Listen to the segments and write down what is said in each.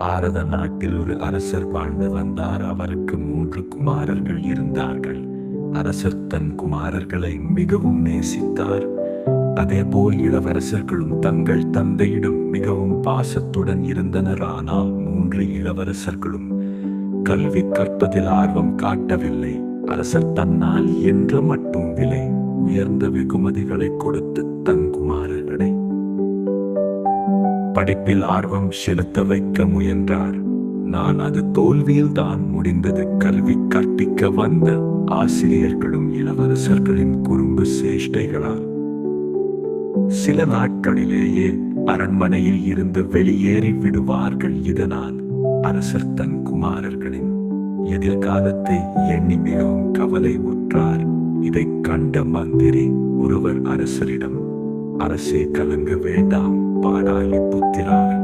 பாரத நாட்டில் ஒரு அரசர் வாழ்ந்து வந்தார். அவருக்கு 3 குமாரர்கள் இருந்தார்கள். அரசர் தன் குமாரர்களை மிகவும் நேசித்தார். அதேபோல் இளவரசர்களும் தங்கள் தந்தையிடம் மிகவும் பாசத்துடன் இருந்தனர். ஆனால் 3 இளவரசர்களும் கல்வி கற்பதில் ஆர்வம் காட்டவில்லை. அரசர் தன்னால் என்ற மட்டும் விலை உயர்ந்த வெகுமதிகளை கொடுத்து தன் குமாரர்களை படிப்பில் ஆர்வம் செலுத்த வைக்க முயன்றார். நான் அது தோல்வியில் தான் முடிந்தது. கல்வி கற்பிக்க வந்த ஆசிரியர்களும் இளவரசர்களின் குறும்பு சேஷ்டைகளால் சில நாட்களிலேயே அரண்மனையில் இருந்து வெளியேறி விடுவார்கள். இதனால் அரசர் தன் குமாரர்களின் எதிர்காலத்தை எண்ணி மிகவும் கவலை உற்றார். இதை கண்ட மந்திரி ஒருவர் அரசரிடம், அரசே கலங்க வேண்டாம், பாடாலி புத்திரார்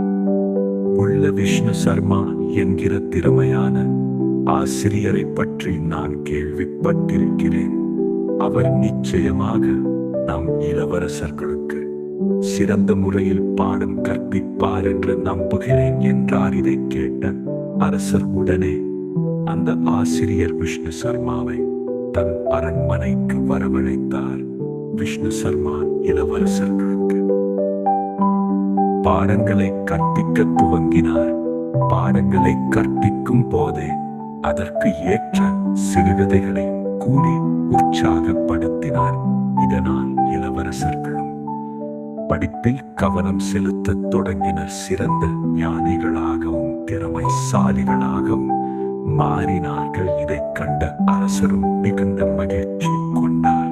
உள்ள விஷ்ணு சர்மா என்கிற திறமையான ஆசிரியரை பற்றி நான் கேள்விப்பட்டிருக்கிறேன். அவர் நிச்சயமாக நம் இளவரசர்களுக்கு சிறந்த முறையில் பாடம் கற்பிப்பார் என்று நம்புகிறேன் என்றார். இதை கேட்ட அரசர் உடனே அந்த ஆசிரியர் விஷ்ணு சர்மாவை தன் அரண்மனைக்கு வரவழைத்தார். விஷ்ணு சர்மா இளவரசர்களுக்கு பாடங்களை கற்பிக்க துவங்கினார். பாடங்களை கற்பிக்கும் போதே அதற்கு ஏற்ற சிறுகதைகளை கூறி உற்சாகப்படுத்தினார். இதனால் இளவரசர்களும் படிப்பில் கவனம் செலுத்த தொடங்கினர். சிறந்த ஞானிகளாகவும் திறமைசாலிகளாகவும் மாறினார்கள். இதை கண்ட அரசரும் மிகுந்த மகிழ்ச்சி கொண்டார்.